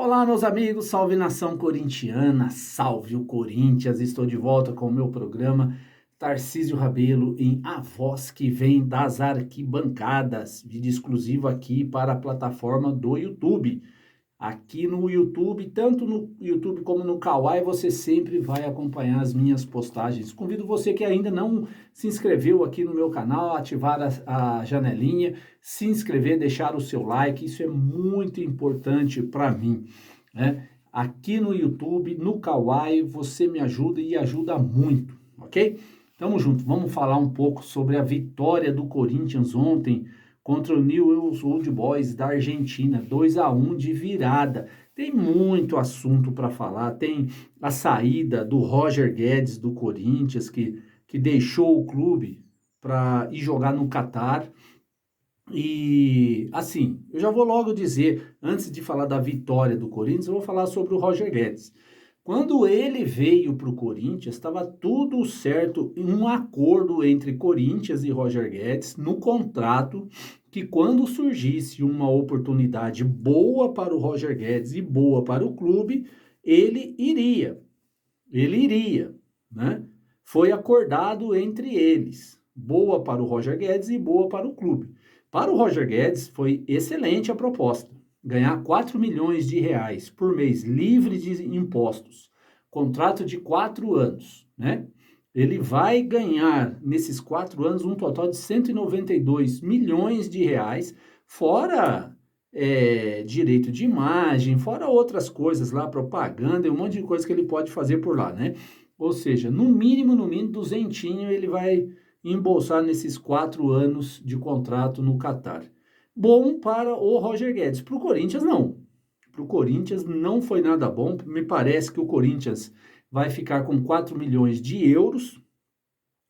Olá, meus amigos, salve nação corintiana, salve o Corinthians. Estou de volta com o meu programa Tarcísio Rabelo em A Voz que Vem das Arquibancadas, vídeo exclusivo aqui para a plataforma do YouTube. Aqui no YouTube, tanto no YouTube como no Kawai, você sempre vai acompanhar as minhas postagens. Convido você que ainda não se inscreveu aqui no meu canal, a ativar a janelinha, se inscrever, deixar o seu like, isso é muito importante para mim, né? Aqui no YouTube, no Kawai, você me ajuda e ajuda muito, ok? Tamo junto, vamos falar um pouco sobre a vitória do Corinthians ontem contra o Newell's Old Boys da Argentina, 2-1 de virada. Tem muito assunto para falar, tem a saída do Roger Guedes do Corinthians, que deixou o clube para ir jogar no Catar. E assim, eu já vou logo dizer, antes de falar da vitória do Corinthians, eu vou falar sobre o Roger Guedes. Quando ele veio para o Corinthians, estava tudo certo, um acordo entre Corinthians e Roger Guedes no contrato, que quando surgisse uma oportunidade boa para o Roger Guedes e boa para o clube, ele iria, ele iria, né? Foi acordado entre eles, boa para o Roger Guedes e boa para o clube. Para o Roger Guedes foi excelente a proposta, ganhar 4 milhões de reais por mês, livre de impostos, contrato de 4 anos, né? Ele vai ganhar nesses 4 anos um total de 192 milhões de reais, fora direito de imagem, fora outras coisas lá, propaganda e um monte de coisa que ele pode fazer por lá, né? Ou seja, no mínimo, duzentinho ele vai embolsar nesses 4 anos de contrato no Catar. Bom para o Roger Guedes, para o Corinthians não. Para o Corinthians não foi nada bom, me parece que o Corinthians vai ficar com 4 milhões de euros,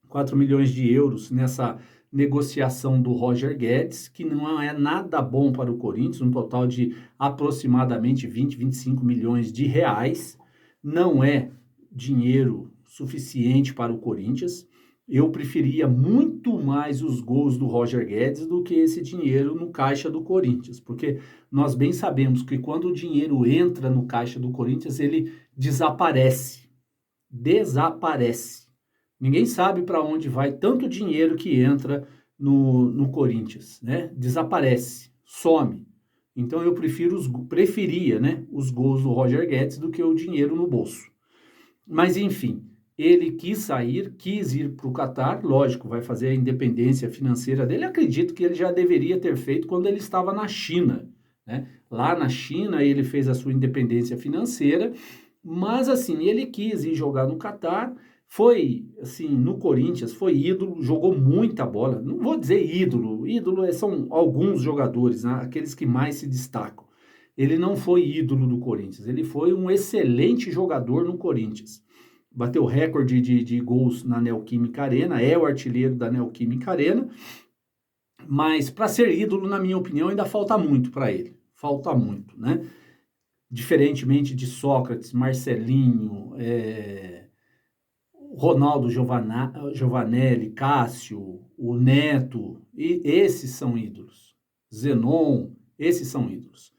4 milhões de euros nessa negociação do Roger Guedes, que não é nada bom para o Corinthians, um total de aproximadamente 20, 25 milhões de reais, não é dinheiro suficiente para o Corinthians. Eu preferia muito mais os gols do Roger Guedes do que esse dinheiro no caixa do Corinthians, porque nós bem sabemos que quando o dinheiro entra no caixa do Corinthians, ele desaparece. Desaparece. Ninguém sabe para onde vai tanto dinheiro que entra no Corinthians, né? Desaparece, some. Então eu preferia, né, os gols do Roger Guedes do que o dinheiro no bolso. Mas enfim, ele quis sair, quis ir para o Catar, lógico, vai fazer a independência financeira dele. Acredito que ele já deveria ter feito quando ele estava na China, né? Lá na China ele fez a sua independência financeira, mas assim, ele quis ir jogar no Catar, foi assim, no Corinthians, foi ídolo, jogou muita bola. Não vou dizer ídolo, são alguns jogadores, né? Aqueles que mais se destacam. Ele não foi ídolo do Corinthians, ele foi um excelente jogador no Corinthians. Bateu recorde de gols na Neoquímica Arena, é o artilheiro da Neoquímica Arena, mas para ser ídolo, na minha opinião, ainda falta muito para ele. Falta muito, né? Diferentemente de Sócrates, Marcelinho, Ronaldo Giovanelli, Cássio, o Neto, e esses são ídolos. Zenon, esses são ídolos.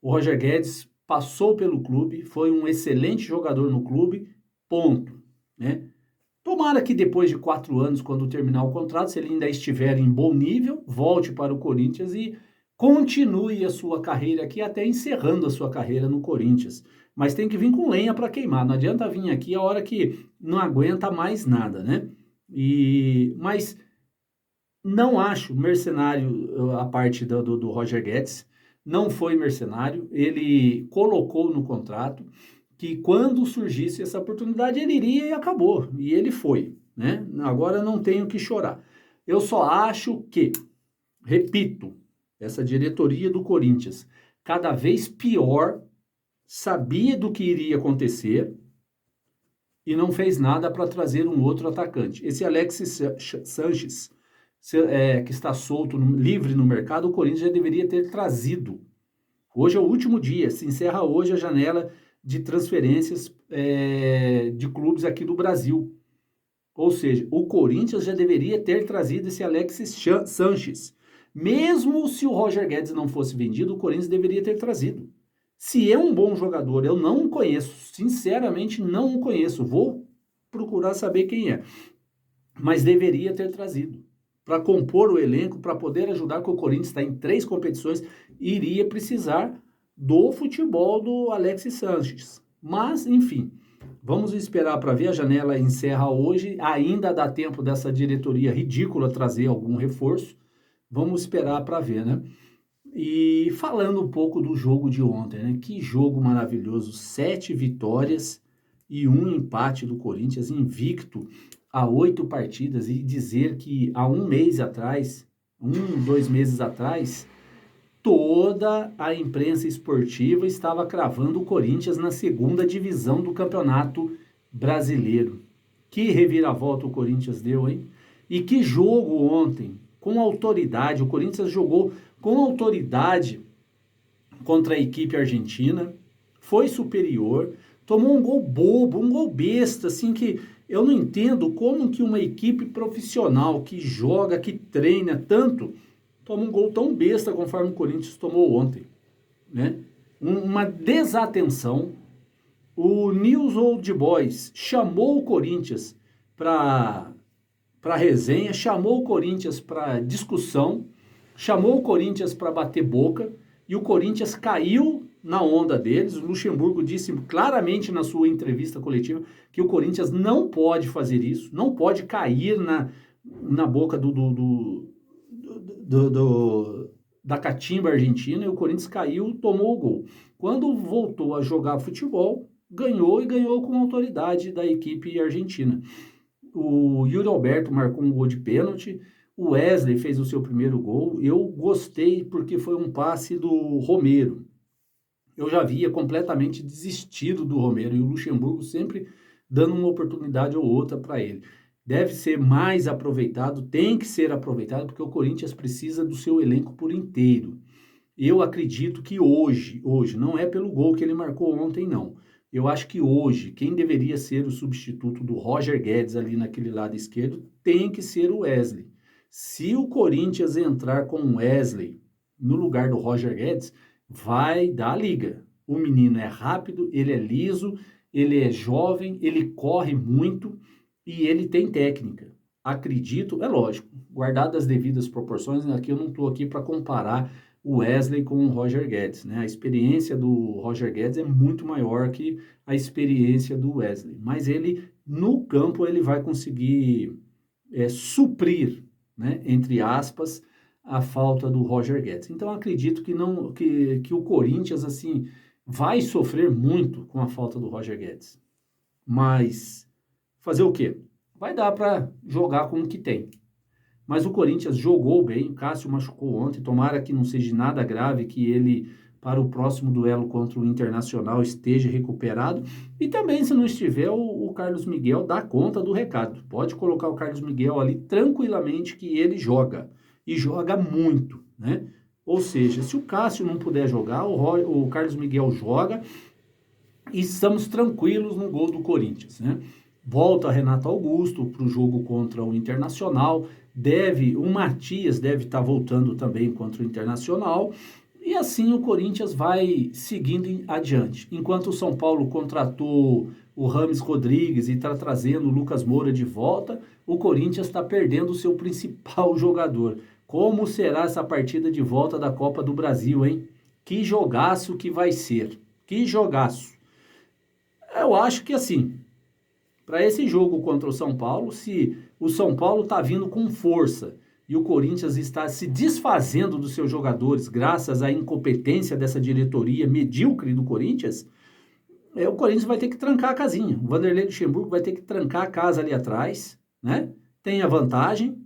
O Roger Guedes passou pelo clube, foi um excelente jogador no clube, ponto, né? Tomara que depois de 4 anos, quando terminar o contrato, se ele ainda estiver em bom nível, volte para o Corinthians e continue a sua carreira aqui, até encerrando a sua carreira no Corinthians. Mas tem que vir com lenha para queimar, não adianta vir aqui a hora que não aguenta mais nada, né? Mas não acho mercenário a parte do Roger Guedes, não foi mercenário, ele colocou no contrato que quando surgisse essa oportunidade ele iria e acabou, e ele foi, né? Agora não tenho que chorar. Eu só acho que, repito, essa diretoria do Corinthians, cada vez pior, sabia do que iria acontecer e não fez nada para trazer um outro atacante. Esse Alexis Sanches, que está solto, livre no mercado, o Corinthians já deveria ter trazido. Hoje é o último dia, se encerra hoje a janela de transferências de clubes aqui do Brasil. Ou seja, o Corinthians já deveria ter trazido esse Alexis Sanches. Mesmo se o Roger Guedes não fosse vendido, o Corinthians deveria ter trazido. Se é um bom jogador, eu não o conheço, sinceramente não o conheço, vou procurar saber quem é, mas deveria ter trazido para compor o elenco, para poder ajudar, que o Corinthians está em 3 competições, iria precisar do futebol do Alexis Sanches. Mas, enfim, vamos esperar para ver, a janela encerra hoje, ainda dá tempo dessa diretoria ridícula trazer algum reforço, vamos esperar para ver, né? E falando um pouco do jogo de ontem, né? Que jogo maravilhoso, 7 vitórias e um empate do Corinthians, invicto a 8 partidas, e dizer que há um mês atrás, 2 meses atrás, toda a imprensa esportiva estava cravando o Corinthians na segunda divisão do Campeonato Brasileiro. Que reviravolta o Corinthians deu, hein? E que jogo ontem, com autoridade, o Corinthians jogou com autoridade contra a equipe argentina, foi superior, tomou um gol bobo, um gol besta, assim, que eu não entendo como que uma equipe profissional que joga, que treina tanto, toma um gol tão besta conforme o Corinthians tomou ontem, né? Uma desatenção. O News Old Boys chamou o Corinthians para resenha, chamou o Corinthians para discussão, chamou o Corinthians para bater boca, e o Corinthians caiu na onda deles. O Luxemburgo disse claramente na sua entrevista coletiva que o Corinthians não pode fazer isso, não pode cair na boca da catimba argentina, e o Corinthians caiu, tomou o gol. Quando voltou a jogar futebol, ganhou, e ganhou com autoridade da equipe argentina. O Yuri Alberto marcou um gol de pênalti, o Wesley fez o seu primeiro gol. Eu gostei porque foi um passe do Romero. Eu já havia completamente desistido do Romero, e o Luxemburgo sempre dando uma oportunidade ou outra para ele. Deve ser mais aproveitado, tem que ser aproveitado, porque o Corinthians precisa do seu elenco por inteiro. Eu acredito que hoje, não é pelo gol que ele marcou ontem, não. Eu acho que hoje, quem deveria ser o substituto do Roger Guedes ali naquele lado esquerdo tem que ser o Wesley. Se o Corinthians entrar com o Wesley no lugar do Roger Guedes, vai dar liga. O menino é rápido, ele é liso, ele é jovem, ele corre muito e ele tem técnica. Acredito, é lógico, guardadas as devidas proporções, aqui eu não estou aqui para comparar o Wesley com o Roger Guedes, né? A experiência do Roger Guedes é muito maior que a experiência do Wesley, mas ele, no campo, ele vai conseguir suprir, né, entre aspas, a falta do Roger Guedes. Então, acredito que o Corinthians, assim, vai sofrer muito com a falta do Roger Guedes. Mas fazer o quê? Vai dar para jogar com o que tem. Mas o Corinthians jogou bem, o Cássio machucou ontem, tomara que não seja nada grave, que ele, para o próximo duelo contra o Internacional, esteja recuperado. E também, se não estiver, o Carlos Miguel dá conta do recado. Pode colocar o Carlos Miguel ali tranquilamente, que ele joga, e joga muito, né? Ou seja, se o Cássio não puder jogar, o Carlos Miguel joga, e estamos tranquilos no gol do Corinthians, né? Volta Renato Augusto para o jogo contra o Internacional, o Matias deve estar voltando também contra o Internacional, e assim o Corinthians vai seguindo adiante. Enquanto o São Paulo contratou o Rames Rodrigues e está trazendo o Lucas Moura de volta, o Corinthians está perdendo o seu principal jogador. Como será essa partida de volta da Copa do Brasil, hein? Que jogaço que vai ser, que jogaço. Eu acho que assim, para esse jogo contra o São Paulo, se o São Paulo está vindo com força e o Corinthians está se desfazendo dos seus jogadores graças à incompetência dessa diretoria medíocre do Corinthians, o Corinthians vai ter que trancar a casinha. O Vanderlei Luxemburgo vai ter que trancar a casa ali atrás, né? Tem a vantagem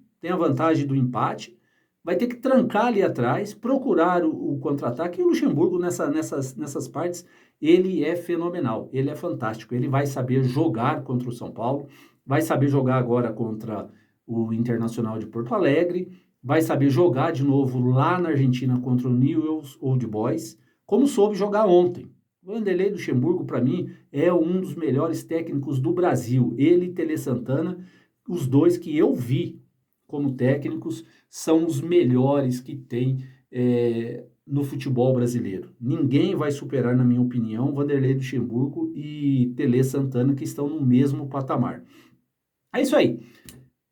do empate, vai ter que trancar ali atrás, procurar o contra-ataque, e o Luxemburgo nessas partes, ele é fenomenal, ele é fantástico, ele vai saber jogar contra o São Paulo, vai saber jogar agora contra o Internacional de Porto Alegre, vai saber jogar de novo lá na Argentina contra o Newell's Old Boys, como soube jogar ontem. O Vanderlei Luxemburgo, para mim, é um dos melhores técnicos do Brasil. Ele e Tele Santana, os dois que eu vi como técnicos, são os melhores que tem no futebol brasileiro. Ninguém vai superar, na minha opinião, Vanderlei Luxemburgo e Tele Santana, que estão no mesmo patamar. É isso aí.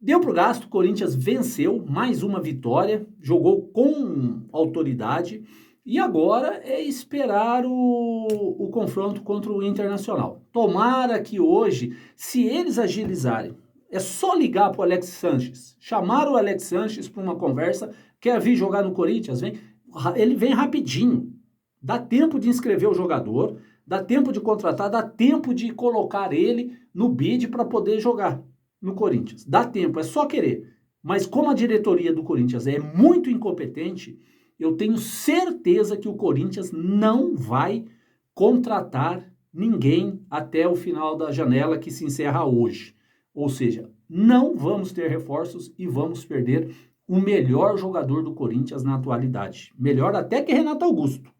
Deu pro gasto, o Corinthians venceu, mais uma vitória, jogou com autoridade e agora é esperar o confronto contra o Internacional. Tomara que hoje, se eles agilizarem, é só ligar pro Alex Sanches, chamar o Alex Sanches para uma conversa, quer vir jogar no Corinthians, ele vem rapidinho. Dá tempo de inscrever o jogador, dá tempo de contratar, dá tempo de colocar ele no bid para poder jogar no Corinthians. Dá tempo, é só querer. Mas como a diretoria do Corinthians é muito incompetente, eu tenho certeza que o Corinthians não vai contratar ninguém até o final da janela que se encerra hoje. Ou seja, não vamos ter reforços e vamos perder o melhor jogador do Corinthians na atualidade. Melhor até que Renato Augusto,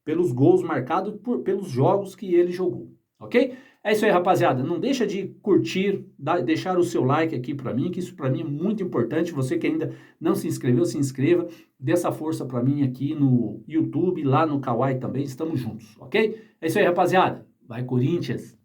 pelos gols marcados, pelos jogos que ele jogou. Ok? É isso aí, rapaziada. Não deixa de curtir, deixar o seu like aqui para mim, que isso para mim é muito importante. Você que ainda não se inscreveu, se inscreva. Dê essa força para mim aqui no YouTube, lá no Kawai também. Estamos juntos, ok? É isso aí, rapaziada. Vai, Corinthians!